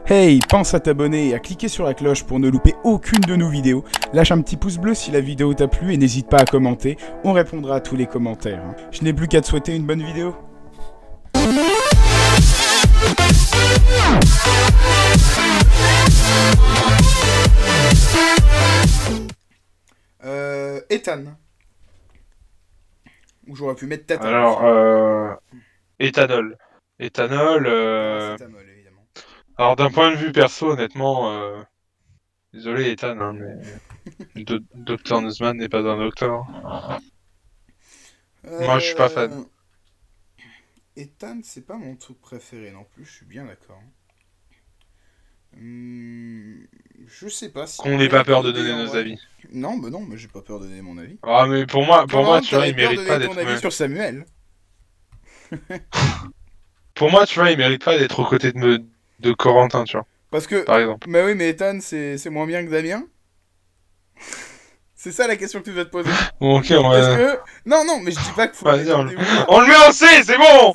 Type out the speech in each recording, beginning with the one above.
Hey, pense à t'abonner et à cliquer sur la cloche pour ne louper aucune de nos vidéos. Lâche un petit pouce bleu si la vidéo t'a plu et n'hésite pas à commenter, on répondra à tous les commentaires. Je n'ai plus qu'à te souhaiter une bonne vidéo. Ethan. Ou j'aurais pu mettre Tata. Alors, éthanol. Éthanol, Cétamol, évidemment. alors d'un point de vue perso, honnêtement, désolé Ethan, hein, mais Dr Newsman n'est pas un docteur. Moi, je suis pas fan. Ethan, c'est pas mon truc préféré non plus, je suis bien d'accord. Je sais pas si. Qu'on n'ait pas peur de donner nos avis. Non, bah non, mais j'ai pas peur de donner mon avis. Ah, mais pour moi, tu vois, il mérite pas d'être. Ton avis sur Samuel. Pour moi, tu vois, il mérite pas d'être aux côtés de Corentin, tu vois. Parce que. Par exemple. Bah oui, mais Ethan, c'est moins bien que Damien. C'est ça la question que tu dois te poser. Bon, ok, on Est-ce va. que. Non, non, mais je dis pas qu'il faut. Vas-y, on le met en C, c'est bon.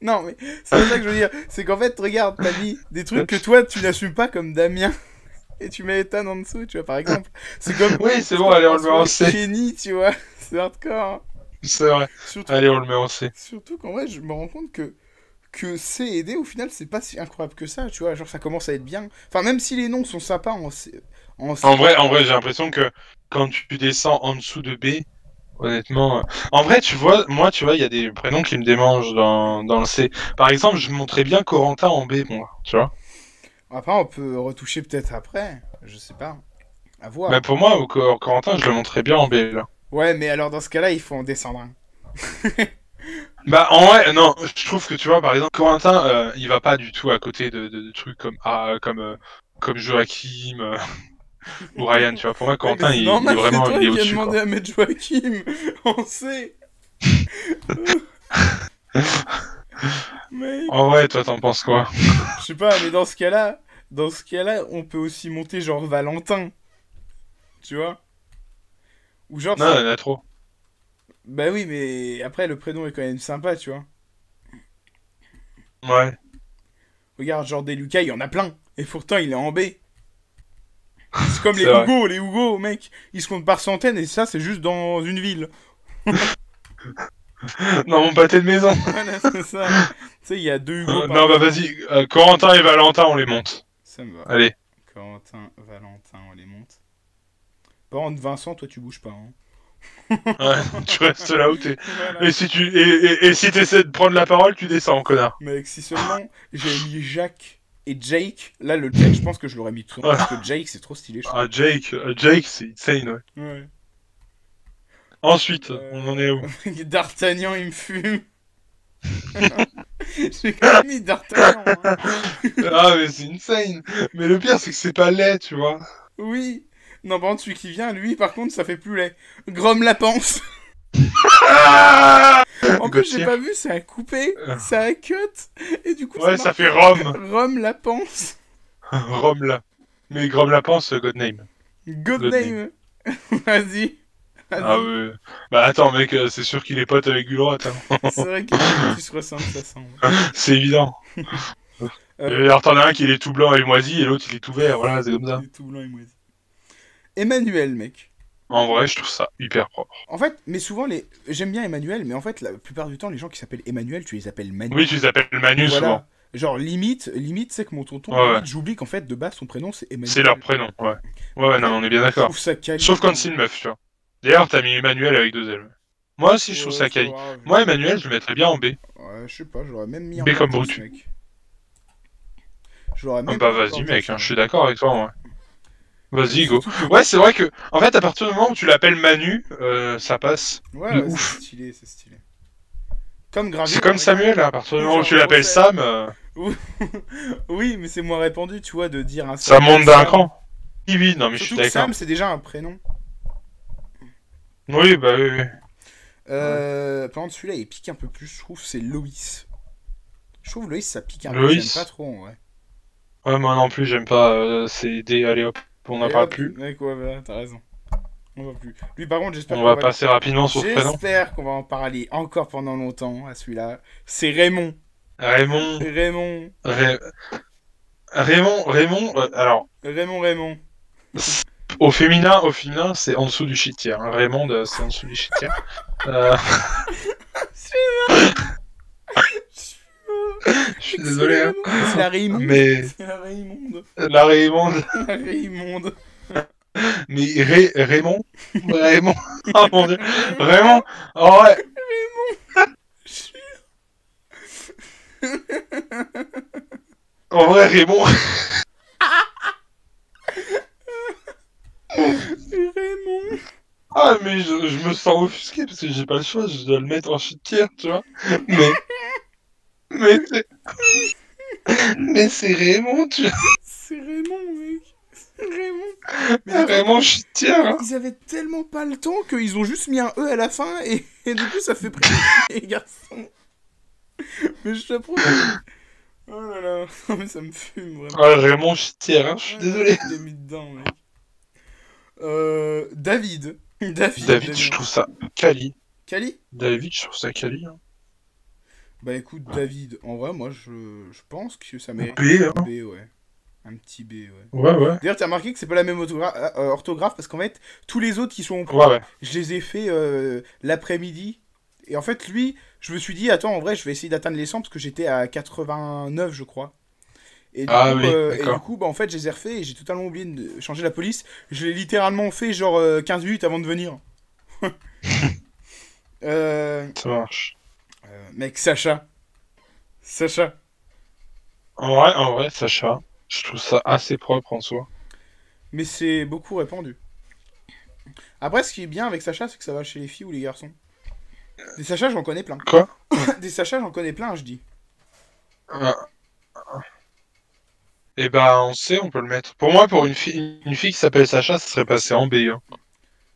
Non, mais c'est pas ça que je veux dire. C'est qu'en fait, regarde, t'as dit des trucs que toi, tu n'assumes pas comme Damien. Et tu mets Ethan en dessous, tu vois, par exemple. C'est comme. Oui, c'est bon, allez, on le met en C. Kenny, tu vois. C'est hardcore. C'est vrai. Surtout, Allez, on le met en C. surtout qu'en vrai, je me rends compte que C et D, au final, c'est pas si incroyable que ça, tu vois. Genre, ça commence à être bien. Enfin, même si les noms sont sympas en C. En vrai, j'ai l'impression que quand tu descends en dessous de B, honnêtement. En vrai, tu vois, moi, tu vois, il y a des prénoms qui me démangent dans le C. Par exemple, je montrais bien Corentin en B, moi, tu vois. Après, on peut retoucher peut-être après. Je sais pas. À voir. Mais pour moi, Corentin, je le montrais bien en B, là. Ouais, mais alors dans ce cas-là, il faut en descendre un. Bah, en vrai, non, je trouve que, tu vois, par exemple, Corentin, il va pas du tout à côté de trucs comme, comme Joachim, ou Ryan, tu vois. Pour moi, Ouais, mais Corentin, c'est il est normal, c'est vraiment, toi il est qui as au-dessus, demandé quoi. à mettre Joachim. On sait. Mec. En vrai, toi, t'en penses quoi? Je sais pas, mais dans ce cas-là, on peut aussi monter genre Valentin. Tu vois? Ou genre Non, il ça. y en a trop. Bah oui, mais après, le prénom est quand même sympa, tu vois. Ouais, Regarde, genre des Lucas, il y en a plein. Et pourtant, il est en B. C'est comme c'est vrai. Les Hugo, mec. Ils se comptent par centaines et ça, c'est juste dans une ville. Dans mon pâté de maison. Voilà, c'est ça. Tu sais, il y a deux Hugo par Non, bah maison. vas-y, Corentin et Valentin, on les monte. Ça me va. Allez. Corentin, Valentin, on les monte. Par contre, Vincent, toi, tu bouges pas. Hein. Ouais, tu restes là où t'es. Voilà. Et si et si t'essaies de prendre la parole, tu descends, connard. Mec, si seulement j'avais mis Jacques et Jake. Là, le Jake, je pense que je l'aurais mis tout. Ouais. Parce que Jake, c'est trop stylé, je trouve. Ah, Jake, c'est insane, ouais. Ouais. Ensuite, on en est où? D'Artagnan, il me fume. J'ai quand même mis D'Artagnan. Hein. Ah, mais c'est insane. Mais le pire, c'est que c'est pas laid, tu vois. Oui. Non, par contre, celui qui vient, lui, par contre, ça fait plus laid. Grom la panse. Ah En plus, j'ai pas vu, c'est un coupé, c'est un cut. Et du coup, Ouais, ça ça marque fait Rome. Rome la panse. Rome là. Mais Grom la pense, Godname. God Godname. name. Vas-y. Ah Vas-y. ouais. Bah attends, mec, c'est sûr qu'il est pote avec Gulroth, hein. C'est vrai que les trucs qui se ressemblent, ça semble. C'est évident. Et alors t'en as un qui est tout blanc et moisi et l'autre il est tout vert, voilà, c'est comme ça. Il est tout blanc et moisi. Emmanuel, mec. En vrai, je trouve ça hyper propre. En fait, mais souvent, j'aime bien Emmanuel, mais en fait, la plupart du temps, les gens qui s'appellent Emmanuel, tu les appelles Manu. Oui, tu t'appelles Manu souvent. Voilà. Genre, limite, c'est que mon tonton, Ouais, ouais. limite, j'oublie qu'en fait, de base, son prénom, c'est Emmanuel. C'est leur prénom, ouais. Ouais, ouais, non, on est bien Je d'accord. trouve ça quali. Sauf quand c'est une meuf, tu vois. D'ailleurs, t'as mis Emmanuel avec deux L. Moi aussi, je trouve Ouais, ça c'est pas quali. grave. Moi, Emmanuel, je le mettrais bien en B. Ouais, je sais pas, j'aurais même mis B encore comme plus, Brutu. mec. Je l'aurais Ah même bah mis encore vas-y, plus, mec, hein, hein. je suis d'accord avec toi, ouais. Vas-y, go. Surtout que Ouais, c'est vrai que, en fait, à partir du moment où tu l'appelles Manu, ça passe ouais, de ouais, c'est ouf. stylé, c'est stylé. Comme C'est Gravillon, comme regarde. Samuel, hein, à partir du moment où Genre tu l'appelles Rossel. Sam, Oui, mais c'est moins répandu, tu vois, de dire un ça Samuel monte d'un Sam. cran. Oui, oui, non, mais je suis Surtout que d'accord. Sam, c'est déjà un prénom. Oui, bah oui, oui. Ouais. Par contre, celui-là, il pique un peu plus, je trouve, c'est Loïs. Je trouve Loïs, ça pique un peu, j'aime pas Loïs. trop, en vrai. Ouais, moi non plus, j'aime pas. C'est des. Allez hop, on n'en Et parle hop, plus. mec, ouais, voilà, t'as raison. On va plus. Lui, par contre, j'espère On qu'on va va... passer rapidement sur ce prénom. J'espère qu'on va en parler encore pendant longtemps, à celui-là. C'est Raymond. Raymond. Raymond. Ray- Raymond, alors, Raymond. au féminin, c'est en dessous du chitière. Hein. Raymond, c'est en dessous du chitière. Je suis désolé, hein. C'est la Raymonde. Mais C'est la Raymonde. la Raymonde. La Raymonde. Mais Raymond, oh mon dieu, Raymond, oh ouais. En vrai, Raymond. Raymond. Ah, mais je me sens offusqué parce que j'ai pas le choix, je dois le mettre en chitière, tu vois. Mais c'est. Mais c'est Raymond, tu vois. C'est Raymond, mec. C'est Raymond. Mais Raymond chitière, hein. ils avaient tellement pas le temps qu'ils ont juste mis un E à la fin et du coup ça fait prénom les garçons. Mais je te promets. Oh là là. Non mais ça me fume vraiment. Ah, Raymond chitière, hein, je suis désolé. Je l'ai mis dedans, mec. David. David, je trouve ça quali. Cali. David, je trouve ça quali. Hein. Bah écoute, David, en vrai, moi je pense que ça mérite B, hein. un B, ouais. Un petit B, ouais. Ouais. D'ailleurs, t'as remarqué que c'est pas la même orthographe parce qu'en fait, tous les autres qui sont au Ouais. je les ai fait l'après-midi. Et en fait, lui, je me suis dit, attends, en vrai, je vais essayer d'atteindre les 100 parce que j'étais à 89, je crois. Et du coup, bah, en fait, je les ai refaits et j'ai totalement oublié de changer la police. Je l'ai littéralement fait genre 15 minutes avant de venir. Ça marche. Mec, Sacha. En vrai, Sacha, je trouve ça assez propre en soi. Mais c'est beaucoup répandu. Après, ce qui est bien avec Sacha, c'est que ça va chez les filles ou les garçons. Des Sacha, j'en connais plein. Quoi? Des Sacha, j'en connais plein, je dis. Et bah, on sait, on peut le mettre. Pour moi, pour une fille qui s'appelle Sacha, ça serait passé en B. Hein.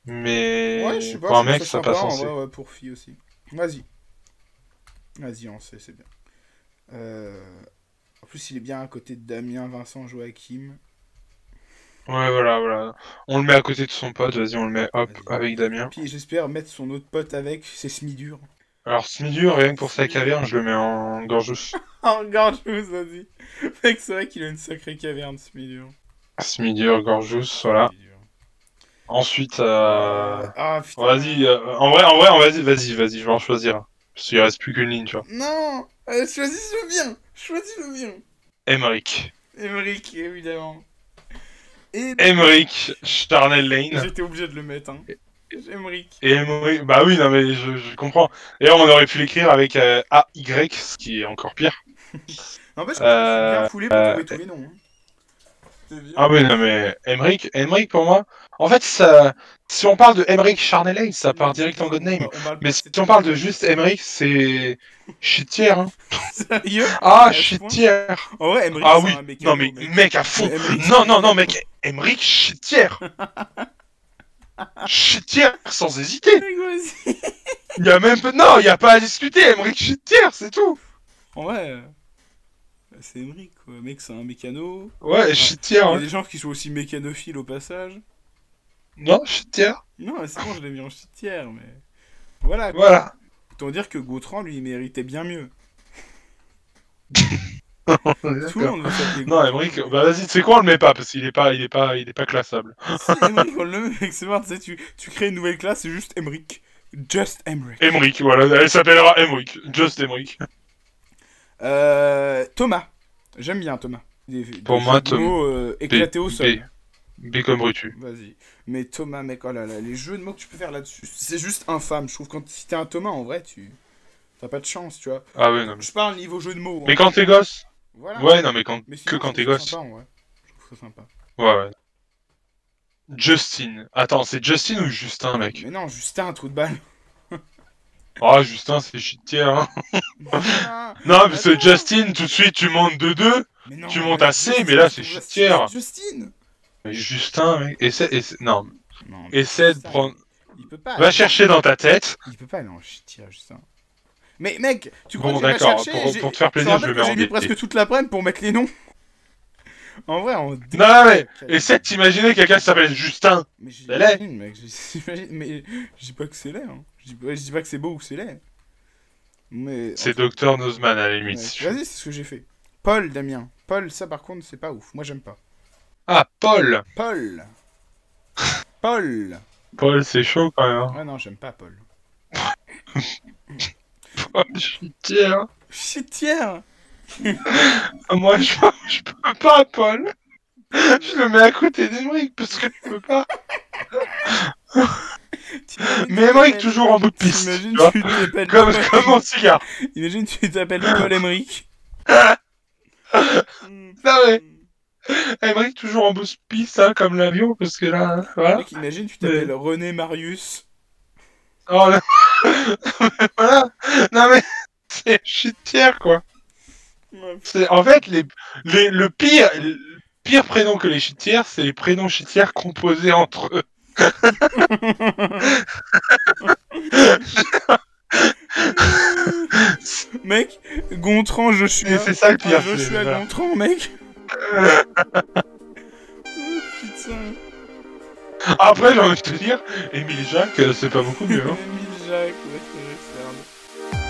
Mais Ouais, je sais pas, pour un je trouve mec, ça ça sympa, passe en en C. vrai, ouais, pour filles aussi. Vas-y, on sait, c'est bien. En plus, il est bien à côté de Damien, Vincent, Joachim. Ouais, voilà. On le met à côté de son pote, vas-y, on le met, hop, Vas-y. avec Damien. Puis j'espère mettre son autre pote avec, c'est Smidur. Alors, Smidur, rien que pour sa caverne, je le mets en gorgeous. Oh, gorgeous, vas-y. Mec, c'est vrai qu'il a une sacrée caverne, Smidur. Smidur, gorgeous, voilà. Ensuite, Ah, putain. vas-y, en vrai, vas-y, je vais en choisir. Parce qu'il reste plus qu'une ligne, tu vois. Non, choisis le bien. Emmerich. Emmerich, évidemment. Et Emmerich Charnel Lane. j'étais obligé de le mettre, hein. Emmerich. Et Emmerich, bah oui, non mais je comprends. D'ailleurs, on aurait pu l'écrire avec AY, ce qui est encore pire. N'empêche que je suis bien foulé pour trouver tous les noms. Hein. Ah oui, non mais Emmerich pour moi, en fait, ça, si on parle de Emmerich Charnel Lane, ça part direct en Godname. Mais si on parle de juste Emmerich, c'est chitière. Hein. Sérieux? Ah, chitière. En vrai, Emmerich, ah oui, un mécano, non mais mec à fond. Non, mec, Emmerich chitière. Chitière sans hésiter. Il y a même pas... Non, il y a pas à discuter, Emmerich chitière, c'est tout. En vrai, c'est Emmerich quoi, mec, c'est un mécano. Ouais, chitière. Il y a des gens qui sont aussi mécanophiles au passage. Non, chitière. Non, c'est bon, je l'ai mis en chitière, mais voilà. Voilà. Autant dire que Gautran lui il méritait bien mieux. Tout le monde veut s'appeler Non, Emmerich, bah vas-y, tu sais quoi, on le met pas parce qu'il est pas classable. Si, Emmerich, on le met, c'est marrant, tu sais, tu crées une nouvelle classe, c'est juste Emmerich. Just Emmerich. Emmerich, voilà, elle s'appellera Emmerich. Just Emmerich. Thomas. J'aime bien Thomas. Pour moi, Thomas. Éclaté au sol. B comme Brutu. Vas-y. Mais Thomas, mec, oh là là, les jeux de mots que tu peux faire là-dessus, c'est juste infâme. Je trouve que si t'es un Thomas, en vrai, t'as pas de chance, tu vois. Ah ouais, non. Je parle niveau jeu de mots. Mais quand t'es gosse. Voilà. Ouais, non, mais sinon, quand t'es gosse. Sympa, en vrai. Je trouve ça sympa. Ouais. Justin. Attends, c'est Justin ou Justin, mec? Mais non, Justin, un trou de balle. Ah, Justin, c'est chitière, hein. Non, mais c'est Justin, tout de suite, tu montes de 2. Tu montes à C, mais là, c'est chitière. Justin. Mais Justin, mec. Essaie de prendre... Il peut pas. Va chercher dans ta tête. Il peut pas aller en chitière, Justin. Mais mec, tu crois bon, que j'ai pas cherché pour te faire plaisir, je le mets en J'ai mis presque toute l'après-midi pour mettre les noms. En vrai, Non, mais essaie de t'imaginer quelqu'un qui s'appelle Justin. Mais j'imagine, mec, mais je dis pas que c'est laid, hein. Je dis pas que c'est beau ou que c'est laid. Mais... C'est Dr Nozman, à la limite. Vas-y, c'est ce que j'ai fait. Paul, Damien. Paul, ça par contre, c'est pas ouf. Moi, j'aime pas. Ah, Paul. Paul. Paul. Paul, c'est chaud quand même. Ah non, j'aime pas Paul. Paul, chitière. Chitière. Moi, je peux pas, Paul. Je le mets à côté d'Emeric parce que je peux pas. Mais Emeric toujours en bout de piste. Imagine tu t'appelles comme mon cigare. Imagine tu t'appelles Paul Emeric. Non mais Emeric toujours en bout de piste, hein, comme l'avion, parce que là, voilà. Mec, imagine tu t'appelles René Marius. Oh là. Voilà. Non mais c'est chitière quoi. En fait le pire prénom que les chitières, c'est les prénoms chitières composés entre eux. Mec, Gontran, Joshua. C'est ça le pire. Joshua Gontran, mec. Putain. Après, j'ai envie de te dire, Émile Jacques, c'est pas beaucoup mieux. Hein. Émile Jacques, ouais, c'est vrai,